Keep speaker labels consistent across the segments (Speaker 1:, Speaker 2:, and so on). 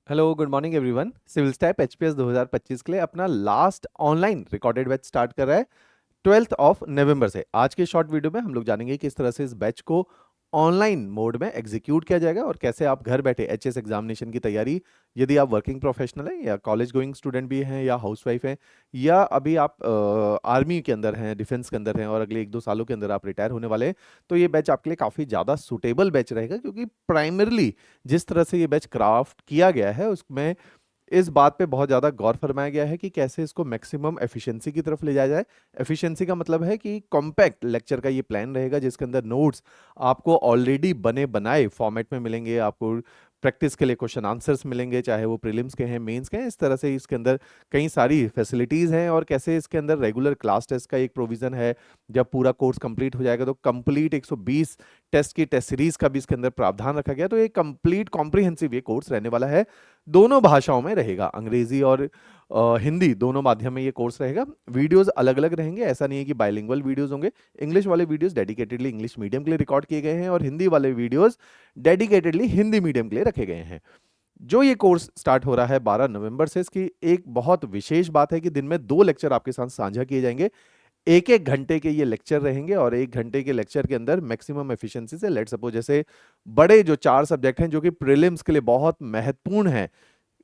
Speaker 1: Hello good morning everyone. Civil स्टैप HPS 2025 के लिए अपना last online recorded batch start कर रहा है 12 नवंबर से। आज के शॉर्ट वीडियो में हम लोग जानेंगे किस तरह से इस बैच को ऑनलाइन मोड में एग्जीक्यूट किया जाएगा और कैसे आप घर बैठे एचएस एग्जामिनेशन की तैयारी, यदि आप वर्किंग प्रोफेशनल हैं या कॉलेज गोइंग स्टूडेंट भी हैं या हाउसवाइफ हैं या अभी आप आर्मी के अंदर हैं, डिफेंस के अंदर हैं और अगले 1-2 सालों के अंदर आप रिटायर होने वाले हैं, तो ये बैच आपके लिए काफ़ी ज़्यादा सुटेबल बैच रहेगा। क्योंकि प्राइमरली जिस तरह से ये बैच क्राफ्ट किया गया है उसमें इस बात पे बहुत ज़्यादा गौर फरमाया गया है कि कैसे इसको मैक्सिमम एफिशिएंसी की तरफ ले जाया जाए। एफिशिएंसी का मतलब है कि कॉम्पैक्ट लेक्चर का ये प्लान रहेगा जिसके अंदर नोट्स आपको ऑलरेडी बने बनाए फॉर्मेट में मिलेंगे, आपको प्रैक्टिस के लिए क्वेश्चन आंसर्स मिलेंगे, चाहे वो प्रीलिम्स के हैं, मेंस के हैं। इस तरह से इसके अंदर कई सारी फैसिलिटीज़ हैं और कैसे इसके अंदर रेगुलर क्लास टेस्ट का एक प्रोविज़न है। जब पूरा कोर्स कंप्लीट हो जाएगा तो कंप्लीट 120 टेस्ट की टेस्ट सीरीज का भी इसके अंदर प्रावधान रखा गया। तो ये कंप्लीट कॉम्प्रिहेंसिव ये कोर्स रहने वाला है, दोनों भाषाओं में रहेगा, अंग्रेजी और हिंदी दोनों माध्यम में ये कोर्स रहेगा। वीडियोस अलग अलग रहेंगे, ऐसा नहीं है कि बाइलिंगुअल वीडियोस होंगे। इंग्लिश वाले वीडियोस डेडिकेटेडली इंग्लिश मीडियम के लिए रिकॉर्ड किए गए हैं और हिंदी वाले वीडियोस डेडिकेटेडली हिंदी मीडियम के लिए रखे गए हैं। जो ये कोर्स स्टार्ट हो रहा है 12 नवंबर से, इसकी एक बहुत विशेष बात है कि दिन में 2 लेक्चर आपके साथ साझा किए जाएंगे। 1-1 घंटे के ये लेक्चर रहेंगे और 1 घंटे के लेक्चर के अंदर मैक्सिमम एफिशिएंसी से, लेट सपोज जैसे बड़े जो 4 सब्जेक्ट हैं जो कि प्रीलिम्स के लिए बहुत महत्वपूर्ण है,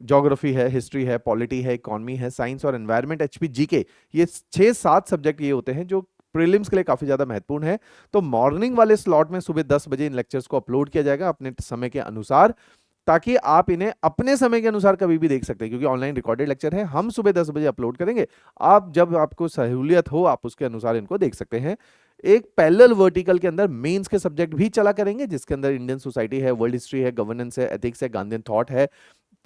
Speaker 1: ज्योग्राफी है, हिस्ट्री है, पॉलिटी है, इकोनॉमी है, साइंस और एनवायरनमेंट, एचपी जीके, ये 6-7 सब्जेक्ट ये होते हैं जो प्रीलिम्स के लिए काफी ज्यादा महत्वपूर्ण है। तो मॉर्निंग वाले स्लॉट में सुबह 10 बजे इन लेक्चर्स को अपलोड किया जाएगा अपने समय के अनुसार, ताकि आप इन्हें अपने समय के अनुसार कभी भी देख सकते हैं। क्योंकि ऑनलाइन रिकॉर्डेड लेक्चर है, हम सुबह 10 बजे अपलोड करेंगे, आप जब आपको सहूलियत हो आप उसके अनुसार इनको देख सकते हैं। एक पैरेलल वर्टिकल के अंदर मेंस के सब्जेक्ट भी चला करेंगे जिसके अंदर इंडियन सोसाइटी है, वर्ल्ड हिस्ट्री है, गवर्नेंस है, एथिक्स है, गांधीयन थॉट है,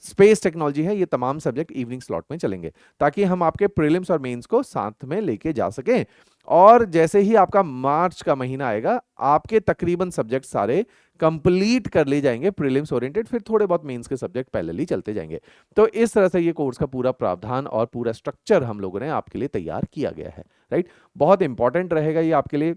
Speaker 1: स्पेस टेक्नोलॉजी है। ये तमाम सब्जेक्ट इवनिंग स्लॉट में चलेंगे ताकि हम आपके प्रीलिम्स और मेंस को साथ में लेके जा सकें। और जैसे ही आपका मार्च का महीना आएगा, आपके तकरीबन सब्जेक्ट सारे कंप्लीट कर ले जाएंगे प्रीलिम्स ओरिएंटेड, फिर थोड़े बहुत मेंस के सब्जेक्ट पैरेलली चलते जाएंगे। तो इस तरह से ये कोर्स का पूरा प्रावधान और पूरा स्ट्रक्चर हम लोगों ने आपके लिए तैयार किया गया है। राइट, बहुत इंपॉर्टेंट रहेगा ये आपके लिए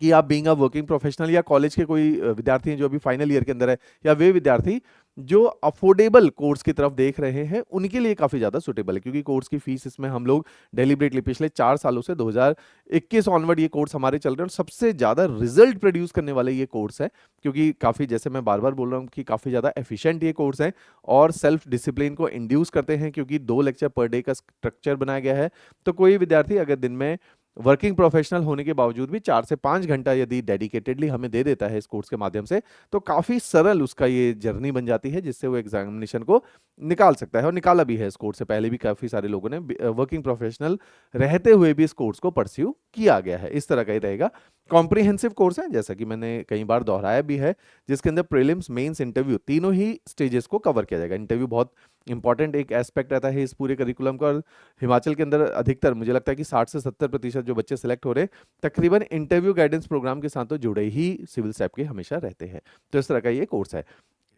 Speaker 1: कि आप बीइंग अ वर्किंग प्रोफेशनल या कॉलेज के कोई विद्यार्थी हैं जो अभी फाइनल ईयर के अंदर है, या वे विद्यार्थी जो अफोर्डेबल कोर्स की तरफ देख रहे हैं, उनके लिए काफ़ी ज़्यादा सुटेबल है। क्योंकि कोर्स की फीस इसमें हम लोग डेलिबरेटली पिछले 4 सालों से 2021 ऑनवर्ड ये कोर्स हमारे चल रहे हैं और सबसे ज़्यादा रिजल्ट प्रोड्यूस करने वाले ये कोर्स है। क्योंकि काफ़ी, जैसे मैं बार बार बोल रहा हूँ कि काफ़ी ज़्यादा एफिशिएंट ये कोर्स है और सेल्फ डिसिप्लिन को इंड्यूस करते हैं, क्योंकि 2 लेक्चर पर डे का स्ट्रक्चर बनाया गया है। तो कोई विद्यार्थी अगर दिन में वर्किंग प्रोफेशनल होने के बावजूद भी 4 से 5 घंटा यदि डेडिकेटेडली हमें दे देता है इस कोर्स के माध्यम से, तो काफ़ी सरल उसका ये जर्नी बन जाती है जिससे वो एग्जामिनेशन को निकाल सकता है और निकाला भी है। इस कोर्स से पहले भी काफ़ी सारे लोगों ने वर्किंग प्रोफेशनल रहते हुए भी इस कोर्स को परस्यू किया गया है। इस तरह का ही रहेगा। कॉम्प्रिहेंसिव कोर्स है, जैसा कि मैंने कई बार दोहराया भी है, जिसके अंदर प्रीलिम्स, मेंस, इंटरव्यू तीनों ही स्टेजेस को कवर किया जाएगा। इंटरव्यू बहुत इंपॉर्टेंट एक एस्पेक्ट रहता है इस पूरे करिकुलम का। और हिमाचल के अंदर अधिकतर मुझे लगता है कि 60 से 70% जो बच्चे सिलेक्ट हो रहे हैं तकरीबन इंटरव्यू गाइडेंस प्रोग्राम के साथ तो जुड़े ही सिविल स्टैप के हमेशा रहते हैं। तो इस तरह का ये कोर्स है।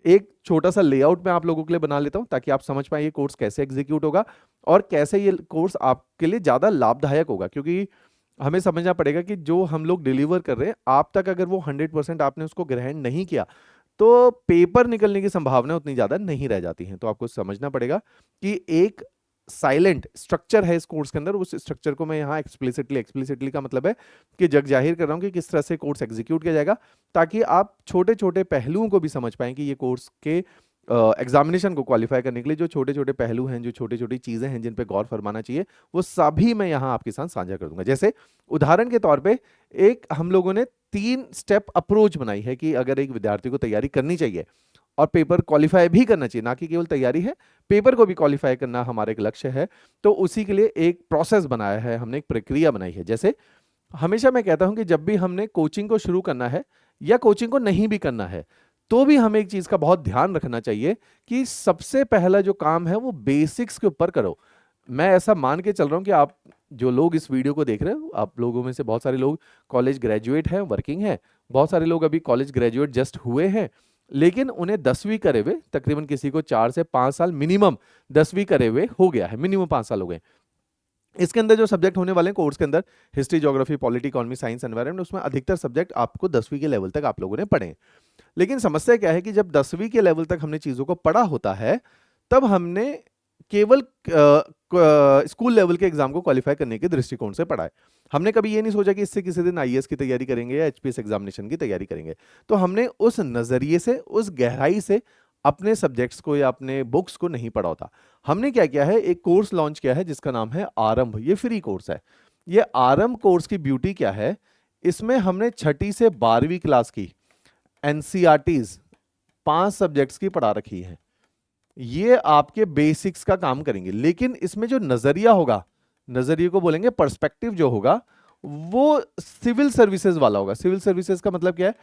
Speaker 1: एक छोटा सा लेआउट मैं आप लोगों के लिए बना लेता हूं ताकि आप समझ पाए ये कोर्स कैसे एग्जीक्यूट होगा और कैसे ये कोर्स आपके लिए ज़्यादा लाभदायक होगा। क्योंकि हमें समझना पड़ेगा कि जो हम लोग डिलीवर कर रहे हैं आप तक, अगर वो 100% आपने उसको ग्रहण नहीं किया तो पेपर निकलने की संभावना उतनी ज़्यादा नहीं रह जाती हैं। तो आपको समझना पड़ेगा कि एक साइलेंट स्ट्रक्चर है इस कोर्स के अंदर। उस स्ट्रक्चर को मैं यहाँ एक्सप्लिसिटली का मतलब है कि जग जाहिर कर रहा हूँ कि किस तरह से कोर्स एग्जीक्यूट किया जाएगा, ताकि आप छोटे छोटे पहलुओं को भी समझ पाएं कि ये कोर्स के एग्जामिनेशन को क्वालिफाई करने के लिए जो छोटे छोटे पहलू हैं, जो छोटी छोटी चीज़ें हैं जिन पे गौर फरमाना चाहिए, वो सभी मैं यहाँ आपके साथ साझा कर दूंगा। जैसे उदाहरण के तौर पे एक हम लोगों ने 3 स्टेप अप्रोच बनाई है कि अगर एक विद्यार्थी को तैयारी करनी चाहिए और पेपर क्वालिफाई भी करना चाहिए, ना कि केवल तैयारी है, पेपर को भी क्वालिफाई करना हमारा एक लक्ष्य है, तो उसी के लिए एक प्रोसेस बनाया है हमने, एक प्रक्रिया बनाई है। जैसे हमेशा मैं कहता हूं कि जब भी हमने कोचिंग को शुरू करना है या कोचिंग को नहीं भी करना है, तो भी हमें एक चीज का बहुत ध्यान रखना चाहिए कि सबसे पहला जो काम है वो बेसिक्स के ऊपर करो। मैं ऐसा मान के चल रहा हूं कि आप जो लोग इस वीडियो को देख रहे हो, आप लोगों में से बहुत सारे लोग कॉलेज ग्रेजुएट हैं, वर्किंग हैं, बहुत सारे लोग अभी कॉलेज ग्रेजुएट जस्ट हुए हैं, लेकिन उन्हें 10वीं करे हुए तकरीबन किसी को 4 से 5 साल मिनिमम 10वीं करे हुए हो गया है, मिनिमम 5 साल हो गए। इसके अंदर जो सब्जेक्ट होने वाले हैं कोर्स के अंदर, history, geography, polity, economy, science, environment, उसमें अधिकतर सब्जेक्ट आपको 10वीं के लेवल तक आप लोगों ने पढ़े हैं। लेकिन समस्या क्या है कि जब 10वीं के लेवल तक हमने चीज़ों को पढ़ा होता है, तब हमने केवल स्कूल लेवल के एग्जाम को क्वालिफाई करने के दृष्टिकोण से पढ़ा है। हमने कभी ये नहीं सोचा कि इससे किसी दिन आईएएस की तैयारी करेंगे या एचपीएस एग्जामिनेशन की तैयारी करेंगे। तो हमने उस नजरिए से, उस गहराई से अपने सब्जेक्ट्स को या अपने बुक्स को नहीं पढ़ा होता। हमने क्या किया है, एक कोर्स लॉन्च किया है जिसका नाम है आरंभ। ये फ्री कोर्स है। ये आरंभ कोर्स की ब्यूटी क्या है, इसमें हमने 6ठी से 12वीं क्लास की एनसीईआरटीज 5 सब्जेक्ट्स की पढ़ा रखी है। ये आपके बेसिक्स का काम करेंगे, लेकिन इसमें जो नजरिया होगा, नजरिए को बोलेंगे पर्सपेक्टिव जो होगा, वो सिविल सर्विसेज वाला होगा। सिविल सर्विसेज का मतलब क्या है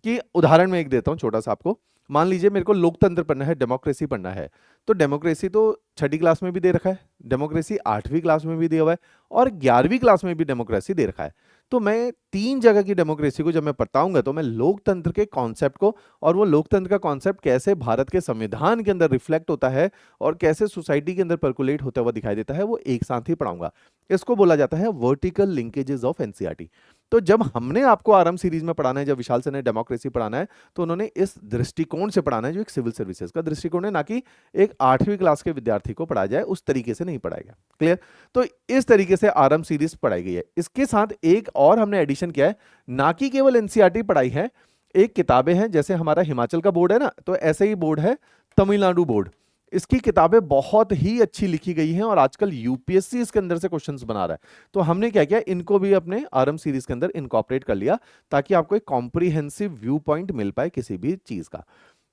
Speaker 1: कि उदाहरण मैं एक देता हूं छोटा सा आपको। मान लीजिए मेरे को लोकतंत्र पढ़ना है, डेमोक्रेसी पढ़ना है, तो डेमोक्रेसी तो 6ठी क्लास में भी दे रखा है, डेमोक्रेसी 8वीं क्लास में भी दिया हुआ है, और 11वीं क्लास में भी डेमोक्रेसी दे रखा है। तो मैं 3 जगह की डेमोक्रेसी को जब मैं बताऊंगा तो मैं लोकतंत्र के कॉन्सेप्ट को, और वो लोकतंत्र का कॉन्सेप्ट कैसे भारत के संविधान के अंदर रिफ्लेक्ट होता है और कैसे सोसाइटी के अंदर पर्कुलेट होता हुआ दिखाई देता है, वो एक साथ ही पढ़ाऊंगा। इसको बोला जाता है वर्टिकल लिंकेजेस ऑफ एनसीईआरटी। तो जब हमने आपको आरंभ सीरीज में पढ़ाना है, जब विशाल सर ने डेमोक्रेसी पढ़ाना है, तो उन्होंने इस दृष्टिकोण से पढ़ाना है जो एक सिविल सर्विसेज का दृष्टिकोण है, ना कि एक 8वीं क्लास के विद्यार्थी को पढ़ाया जाए उस तरीके से नहीं पढ़ाएगा। क्लियर? तो इस तरीके से आरंभ सीरीज पढ़ाई गई है। इसके साथ एक और हमने एडिशन किया है, ना कि केवल एनसीईआरटी पढ़ाई है, एक किताबें हैं, जैसे हमारा हिमाचल का बोर्ड है ना, तो ऐसे ही बोर्ड है तमिलनाडु बोर्ड। इसकी किताबें बहुत ही अच्छी लिखी गई हैं और आजकल यूपीएससी इसके अंदर से क्वेश्चंस बना रहा है। तो हमने क्या किया, इनको भी अपने आरंभ सीरीज के अंदर इनकॉर्पोरेट कर लिया, ताकि आपको एक कॉम्प्रिहेंसिव व्यू पॉइंट मिल पाए किसी भी चीज का।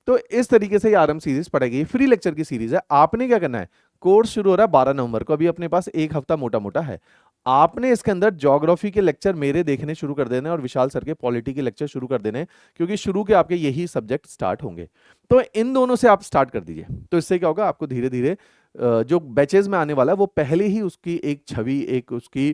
Speaker 1: तो इस तरीके से ये आरंभ सीरीज पढ़ाई गई, फ्री लेक्चर की सीरीज है। आपने क्या करना है, कोर्स शुरू हो रहा है 12 नवंबर को, अभी अपने पास एक हफ्ता मोटा मोटा है। आपने इसके अंदर ज्योग्राफी के लेक्चर मेरे देखने शुरू कर देने और विशाल सर के पॉलिटी के लेक्चर शुरू कर देने, क्योंकि शुरू के आपके यही सब्जेक्ट स्टार्ट होंगे। तो इन दोनों से आप स्टार्ट कर दीजिए। तो इससे क्या होगा, आपको धीरे धीरे जो बैचेज में आने वाला है वो पहले ही उसकी एक छवि, एक उसकी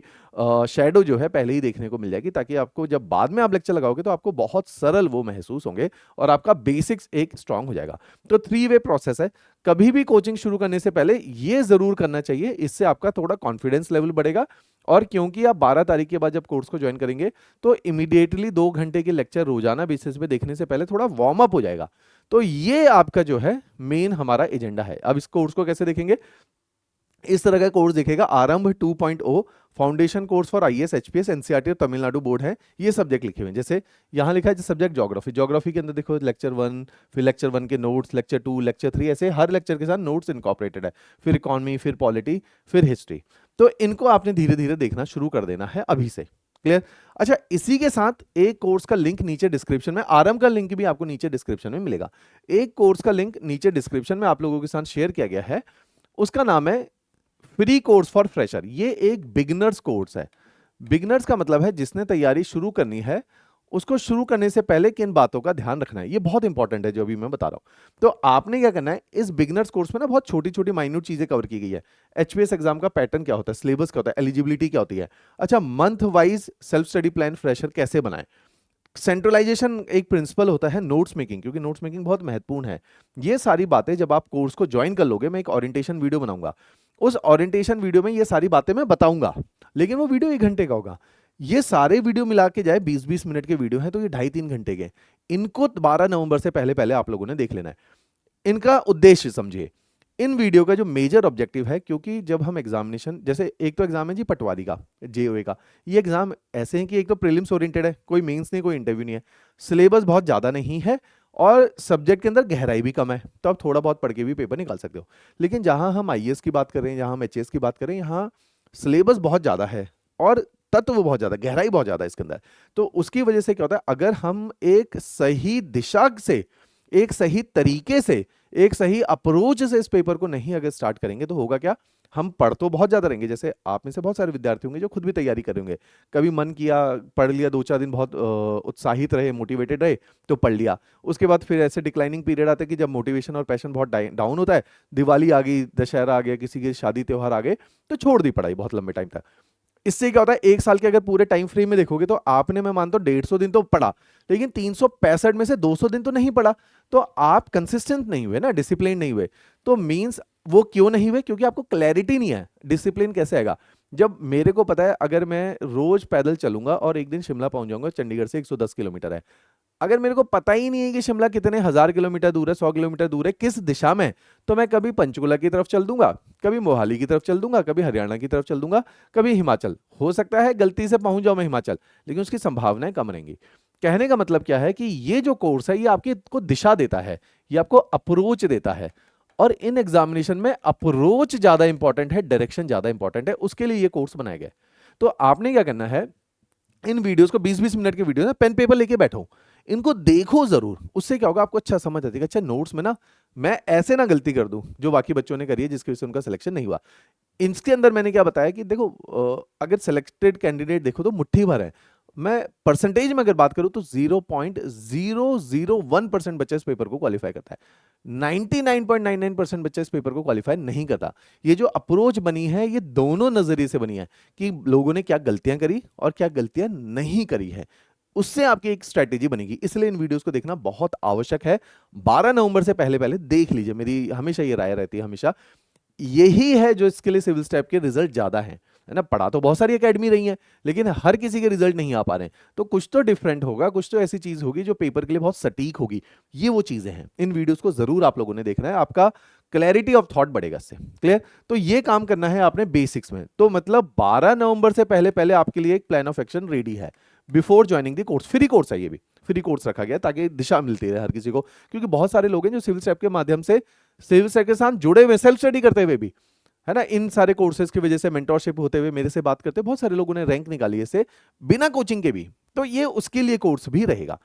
Speaker 1: शैडो जो है पहले ही देखने को मिल जाएगी, ताकि आपको जब बाद में आप लेक्चर लगाओगे तो आपको बहुत सरल वो महसूस होंगे और आपका बेसिक्स एक स्ट्रांग हो जाएगा। तो 3 वे प्रोसेस है। कभी भी कोचिंग शुरू करने से पहले ये जरूर करना चाहिए, इससे आपका थोड़ा कॉन्फिडेंस लेवल बढ़ेगा। और क्योंकि आप 12 तारीख के बाद जब कोर्स को ज्वाइन करेंगे तो इमीडिएटली 2 घंटे के लेक्चर रोजाना बेसिस पे देखने से पहले थोड़ा वार्म अप हो जाएगा। तो ये आपका जो है मेन हमारा एजेंडा है। अब इस कोर्स को कैसे देखेंगे, इस तरह का कोर्स देखेगा, आरंभ 2.0 foundation course for IAS HPS NCERT और तमिलनाडु बोर्ड है। ये सब्जेक्ट लिखे हुए हैं, जैसे यहाँ लिखा है सब्जेक्ट ज्योग्राफी। ज्योग्राफी के अंदर देखो लेक्चर 1, फिर लेक्चर 1 के नोट्स, लेक्चर 2, लेक्चर 3, ऐसे हर लेक्चर के साथ नोट्स इनकॉर्पोरेटेड है। फिर इकोनॉमी, फिर पॉलिटी, फिर हिस्ट्री। तो इनको आपने धीरे धीरे देखना शुरू कर देना है अभी से। क्लियर? अच्छा, इसी के साथ एक कोर्स का लिंक नीचे डिस्क्रिप्शन में, आरंभ का लिंक भी आपको नीचे डिस्क्रिप्शन में मिलेगा। एक कोर्स का लिंक नीचे डिस्क्रिप्शन में आप लोगों के साथ शेयर किया गया है, उसका नाम है फ्री कोर्स फॉर फ्रेशर। ये एक बिगिनर्स कोर्स है। बिगिनर्स का मतलब है जिसने तैयारी शुरू करनी है, उसको शुरू करने से पहले किन बातों का ध्यान रखना है, ये बहुत इंपॉर्टेंट है जो अभी मैं बता रहा हूं। तो आपने क्या करना है, इस बिगिनर्स कोर्स में ना बहुत छोटी छोटी माइन्यूट चीजें कवर की गई है। एचपीएस एग्जाम का पैटर्न क्या होता है, सिलेबस क्या होता है, एलिजिबिलिटी क्या होती है, अच्छा month wise self study plan fresher कैसे बनाए, सेंट्रलाइजेशन एक प्रिंसिपल होता है, नोट्स मेकिंग, क्योंकि नोट्स मेकिंग बहुत महत्वपूर्ण है। ये सारी बातें जब आप कोर्स को ज्वाइन कर लोगे, मैं एक ओरिएंटेशन वीडियो बनाऊंगा, उस ओरिएंटेशन वीडियो में ये सारी बातें मैं बताऊंगा, लेकिन वो वीडियो 1 घंटे का होगा। ये सारे वीडियो मिला के जाए 20-20 मिनट के वीडियो हैं, तो ये 2.5-3 घंटे के। इनको 12 नवंबर से पहले पहले आप लोगों ने देख लेना है। इनका उद्देश्य समझिए, इन वीडियो का जो मेजर ऑब्जेक्टिव है, क्योंकि जब हम एग्जामिनेशन, जैसे एक तो एग्जाम है जी पटवारी का, जेओए का, ये एग्जाम ऐसे हैं कि एक तो प्रीलिम्स ओरिएंटेड है, कोई मेंस नहीं, कोई इंटरव्यू नहीं है, सिलेबस बहुत ज़्यादा नहीं है और सब्जेक्ट के अंदर गहराई भी कम है, तो आप थोड़ा बहुत पढ़ के भी पेपर निकाल सकते हो। लेकिन जहां हम आईएएस की बात कर रहे हैं, जहां हम एचएएस की बात कर रहे हैं, यहाँ सिलेबस बहुत ज़्यादा है और तत्व बहुत ज़्यादा, गहराई बहुत ज़्यादा है इसके अंदर। तो उसकी वजह से क्या होता है, अगर हम एक सही दिशा से, एक सही तरीके से, एक सही अप्रोच से इस पेपर को नहीं अगर स्टार्ट करेंगे, तो होगा क्या, हम पढ़ तो बहुत ज्यादा रहेंगे। जैसे आप में से बहुत सारे विद्यार्थी होंगे जो खुद भी तैयारी कर रहे होंगे, कभी मन किया पढ़ लिया, 2-4 दिन बहुत उत्साहित रहे, मोटिवेटेड रहे, तो पढ़ लिया। उसके बाद फिर ऐसे डिक्लाइनिंग पीरियड आता है कि जब मोटिवेशन और पैशन बहुत डाउन होता है, दिवाली आ गई, दशहरा आ गया, किसी के शादी त्योहार आ गए, तो छोड़ दी पढ़ाई बहुत लंबे टाइम तक। इससे क्या होता है, 1 साल के अगर पूरे टाइम फ्रेम में देखोगे तो आपने, मैं मानता हूं 150 दिन तो पढ़ा, लेकिन 365 में से 200 दिन तो नहीं पढ़ा, तो आप कंसिस्टेंट नहीं हुए ना, डिसिप्लिन नहीं हुए। तो मींस वो क्यों नहीं हुए, क्योंकि आपको क्लैरिटी नहीं है। डिसिप्लिन कैसे आएगा, जब मेरे को पता है अगर मैं रोज पैदल चलूंगा और एक दिन शिमला पहुंच जाऊंगा, चंडीगढ़ से 110 किलोमीटर है, अगर मेरे को पता ही नहीं है कि शिमला कितने 1000 किलोमीटर दूर है, 100 किलोमीटर दूर है, किस दिशा में, तो मैं कभी पंचकुला की तरफ चल दूंगा, कभी मोहाली की तरफ चल दूंगा, कभी हरियाणा की तरफ चल दूंगा, कभी हिमाचल। हो सकता है गलती से पहुंच जाऊं मैं हिमाचल, लेकिन उसकी संभावनाएं कम रहेंगी। कहने का मतलब क्या है कि ये जो कोर्स है ये आपकी को दिशा देता है, ये आपको अप्रोच देता है। और इन एग्जामिनेशन में अप्रोच ज्यादा इंपॉर्टेंट है, डायरेक्शन ज्यादा इंपॉर्टेंट है, उसके लिए ये कोर्स बनाया गया है। तो आपने क्या करना है, इन वीडियोस को 20-20 मिनट के वीडियो ना पेन पेपर लेके बैठो, इनको देखो जरूर। उससे क्या होगा, आपको अच्छा समझ आएगा। अच्छा, नोट्स में ना मैं ऐसे ना गलती कर दूं जो बाकी बच्चों ने करी है जिसकी वजह से उनका सिलेक्शन नहीं हुआ। इसके अंदर मैंने क्या बताया कि देखो, अगर सिलेक्टेड कैंडिडेट देखो तो मुट्ठी भर है। मैं परसेंटेज में अगर बात करूं तो 0.001% बच्चा इस पेपर को क्वालिफाई करता है। 99.99% बच्चा इस पेपर को क्वालिफाई नहीं करता। ये जो अप्रोच बनी है ये दोनों नजरिए से बनी है कि लोगों ने क्या गलतियां करी और क्या गलतियां नहीं करी है, उससे आपकी एक स्ट्रेटेजी बनेगी। इसलिए इन वीडियोस को देखना बहुत आवश्यक है। 12 नवंबर से पहले पहले देख लीजिए, मेरी हमेशा ये राय रहती है, हमेशा यही है जो इसके लिए सिविल स्टेप के रिजल्ट ज्यादा हैं, है ना। पढ़ा तो बहुत सारी एकेडमी रही है, लेकिन हर किसी के रिजल्ट नहीं आ पा रहे हैं। तो कुछ तो डिफरेंट होगा, कुछ तो ऐसी चीज होगी जो पेपर के लिए बहुत सटीक होगी। ये वो चीजें हैं। इन वीडियोस को जरूर आप लोगों ने देखना है, आपका क्लैरिटी ऑफ थॉट बढ़ेगा इससे। क्लियर? तो ये काम करना है आपने बेसिक्स में। तो मतलब 12 नवंबर से पहले पहले आपके लिए एक प्लान ऑफ एक्शन रेडी है before joining the course. Free course है, ये भी फ्री कोर्स रखा गया ताकि दिशा मिलती रहे हर किसी को, क्योंकि बहुत सारे लोग हैं जो सिविल स्टेप के माध्यम से सिविल स्टेप के साथ जुड़े हुए, सेल्फ स्टडी करते हुए भी, है ना, इन सारे कोर्सेज की वजह से मेंटरशिप होते हुए मेरे से बात करते बहुत सारे लोगों ने रैंक निकाली है इससे, बिना कोचिंग के भी। तो ये उसके लिए कोर्स भी रहेगा।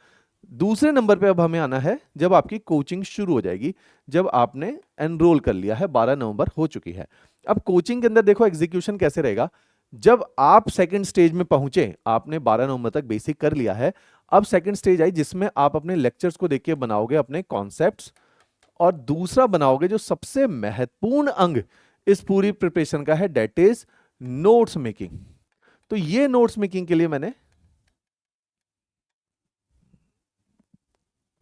Speaker 1: दूसरे नंबर पे अब हमें आना है जब आपकी कोचिंग शुरू हो जाएगी, जब आपने एनरोल कर लिया है, 12 नवंबर हो चुकी है। अब कोचिंग के अंदर देखो एग्जीक्यूशन कैसे रहेगा। जब आप सेकंड स्टेज में पहुंचे, आपने 12 नवंबर तक बेसिक कर लिया है, अब सेकंड स्टेज आई जिसमें आप अपने लेक्चर्स को देख के बनाओगे अपने कॉन्सेप्ट्स, और दूसरा बनाओगे जो सबसे महत्वपूर्ण अंग इस पूरी प्रिपरेशन का है, दैट इज नोट्स मेकिंग। तो ये नोट्स मेकिंग के लिए मैंने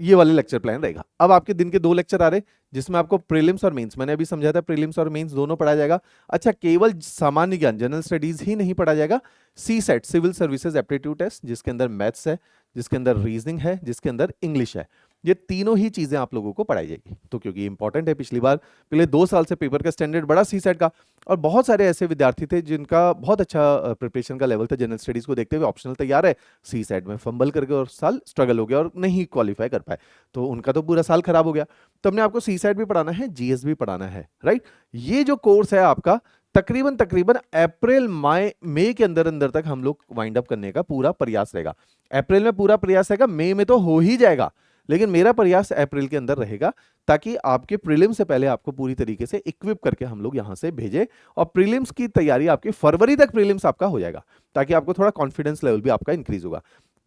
Speaker 1: ये वाले लेक्चर प्लान रहेगा। अब आपके दिन के 2 लेक्चर आ रहे जिसमें आपको प्रीलिम्स और मेंस, मैंने अभी समझाया था प्रीलिम्स और मेंस दोनों पढ़ाया जाएगा। अच्छा, केवल सामान्य ज्ञान जनरल स्टडीज ही नहीं पढ़ा जाएगा, C SAT civil services aptitude test जिसके अंदर मैथ्स है, जिसके अंदर रीजनिंग है, जिसके अंदर इंग्लिश है, ये तीनों ही चीजें आप लोगों को पढ़ाई जाएगी। तो क्योंकि इंपॉर्टेंट है, पिछले 2 साल से पेपर का स्टैंडर्ड बड़ा सी सेट का, और बहुत सारे ऐसे विद्यार्थी थे जिनका बहुत अच्छा प्रिपरेशन का लेवल था, जनरल स्टडीज को देखते हुए ऑप्शनल तैयार है, सी सेट में फंबल करके और साल स्ट्रगल हो गया और नहीं क्वालिफाई कर पाए, तो उनका तो पूरा साल खराब हो गया। तो हमने आपको सी सेट भी पढ़ाना है, जीएस भी पढ़ाना है, राइट। ये जो कोर्स है आपका तकरीबन तकरीबन अप्रैल मई के अंदर अंदर तक हम लोग वाइंड अप करने का पूरा प्रयास रहेगा। अप्रैल में पूरा प्रयास रहेगा, मई में तो हो ही जाएगा, लेकिन मेरा प्रयास अप्रैल के अंदर रहेगा ताकि आपके प्रीलिम से पहले आपको पूरी तरीके से इक्विप करके हम लोग यहां से भेजें, और प्रीलिम्स की तैयारी आपकी फरवरी तक प्रीलिम्स आपका हो जाएगा, ताकि आपको थोड़ा कॉन्फिडेंस लेवल भी आपका इंक्रीज होगा।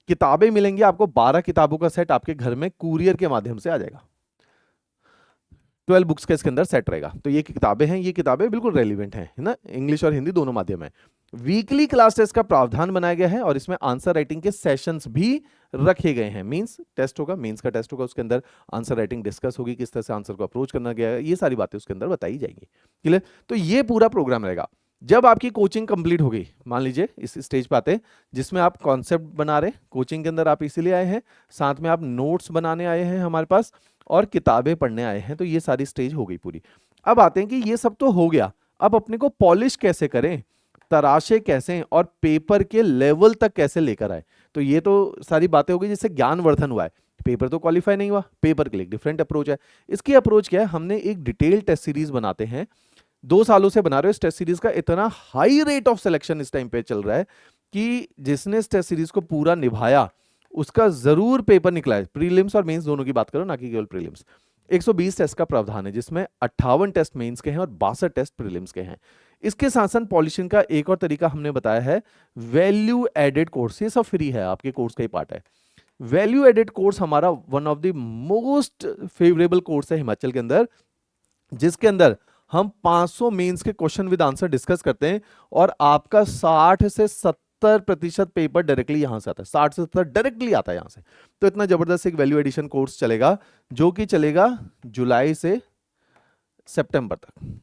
Speaker 1: किताबें मिलेंगी आपको, 12 किताबों का सेट आपके घर में कुरियर के माध्यम से आ जाएगा। 12 बुक्स का इसके अंदर सेट रहेगा। तो ये किताबें हैं, ये किताबें बिल्कुल रेलिवेंट हैं, है ना, इंग्लिश और हिंदी दोनों माध्यम है। वीकली क्लास टेस्ट का प्रावधान बनाया गया है और इसमें आंसर राइटिंग के सेशंस भी रखे गए हैं। मींस टेस्ट होगा, मेंस का टेस्ट होगा, उसके अंदर आंसर राइटिंग डिस्कस होगी, किस तरह से आंसर को अप्रोच करना गया है, ये सारी बातें उसके अंदर बताई जाएंगी। क्लियर? तो ये पूरा प्रोग्राम रहेगा। जब आपकी कोचिंग कंप्लीट हो गई, मान लीजिए इस स्टेज पे आते हैं जिसमें आप कॉन्सेप्ट बना रहे, कोचिंग के अंदर आप इसीलिए आए हैं, साथ में आप नोट्स बनाने आए हैं हमारे पास, और किताबें पढ़ने आए हैं, तो ये सारी स्टेज हो गई पूरी। अब आते हैं कि ये सब तो हो गया, अब अपने को पॉलिश कैसे करें, तराशे कैसे, और पेपर के लेवल तक कैसे लेकर आए। तो ये तो सारी बातें हो गई जिससे ज्ञानवर्धन हुआ है। पेपर तो क्वालिफाई नहीं हुआ, पेपर के लिए डिफरेंट अप्रोच है। इसकी अप्रोच क्या है, हमने एक डिटेल टेस्ट सीरीज बनाते हैं, 2 सालों से बना रहे हो इस टेस्ट सीरीज का। इतना हाई रेट ऑफ सिलेक्शन इस टाइम पे चल रहा है कि जिसने इस टेस्ट सीरीज को पूरा निभाया उसका जरूर पेपर निकला है। प्रीलिम्स और मेंस दोनों की बात करो, ना कि केवल प्रीलिम्स। 120 टेस्ट का प्रावधान है जिसमें 58 टेस्ट मेंस के हैं और 62 टेस्ट प्रीलिम्स के हैं। इसके साथ साथ पॉलिशिंग का एक और तरीका हमने बताया है, वैल्यू एडेड कोर्स। ये सब फ्री है, आपके कोर्स का ही पार्ट है। वैल्यू एडेड कोर्स हमारा one of the most favourable course है हिमाचल के अंदर, जिसके अंदर हम 500 मेंस के क्वेश्चन विद आंसर डिस्कस करते हैं, और आपका 60 से 70% पेपर डायरेक्टली यहां से आता है, 60 से 70 डायरेक्टली आता है यहां से। तो इतना जबरदस्त एक वैल्यू एडिशन कोर्स चलेगा, जो कि चलेगा जुलाई से सितंबर तक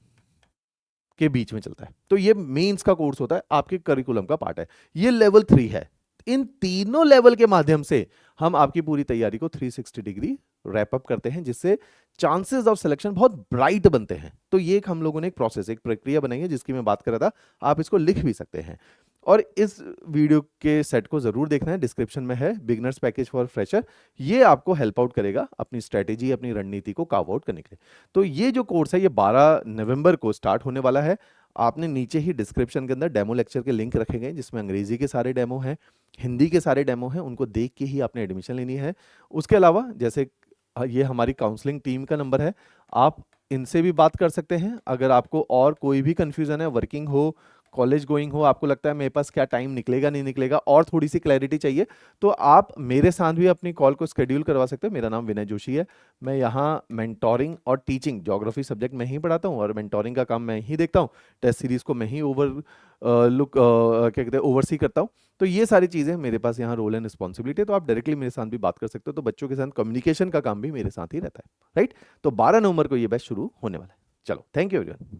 Speaker 1: के बीच में चलता है। तो ये मेंस का कोर्स होता है, आपके करिकुलम का पार्ट है। ये लेवल 3 है, इन तीनों लेवल के माध्यम से हम आपकी पूरी तैयारी को 360 डिग्री रैप अप करते हैं, जिससे चांसेस ऑफ सिलेक्शन बहुत ब्राइट बनते हैं। तो ये एक हम लोगों ने एक प्रोसेस, एक प्रक्रिया बनाई है जिसकी मैं बात कर रहा था। आप इसको लिख भी सकते हैं और इस वीडियो के सेट को जरूर देखना है, डिस्क्रिप्शन में है बिगनर्स पैकेज फॉर फ्रेशर। ये आपको हेल्प आउट करेगा अपनी स्ट्रेटेजी, अपनी रणनीति को कार्व आउट करने के लिए। तो ये जो कोर्स है ये 12 नवंबर को स्टार्ट होने वाला है। आपने नीचे ही डिस्क्रिप्शन के अंदर डेमो लेक्चर के लिंक रखे गए जिसमें अंग्रेजी के सारे डेमो हैं, हिंदी के सारे डेमो हैं, उनको देख के ही आपने एडमिशन लेनी है। उसके अलावा जैसे ये हमारी काउंसलिंग टीम का नंबर है, आप इनसे भी बात कर सकते हैं। अगर आपको और कोई भी कंफ्यूजन है, वर्किंग हो, कॉलेज गोइंग हो, आपको लगता है मेरे पास क्या टाइम निकलेगा नहीं निकलेगा, और थोड़ी सी क्लैरिटी चाहिए, तो आप मेरे साथ भी अपनी कॉल को शेड्यूल करवा सकते हैं। मेरा नाम विनय जोशी है। मैं यहाँ मेंटोरिंग और टीचिंग, ज्योग्राफी सब्जेक्ट में ही पढ़ाता हूँ और मेंटोरिंग का काम मैं ही देखता हूँ। टेस्ट सीरीज को मैं ही क्या कहते हैं ओवरसी करता हूँ। तो ये सारी चीज़ें मेरे पास यहाँ रोल एंड रिस्पॉन्सिबिलिटी है। तो आप डायरेक्टली मेरे साथ भी बात कर सकते हो। तो बच्चों के साथ कम्युनिकेशन का काम भी मेरे साथ ही रहता है, राइट। तो 12 नवंबर को ये बैच शुरू होने वाला है। चलो, थैंक यू एवरीवन।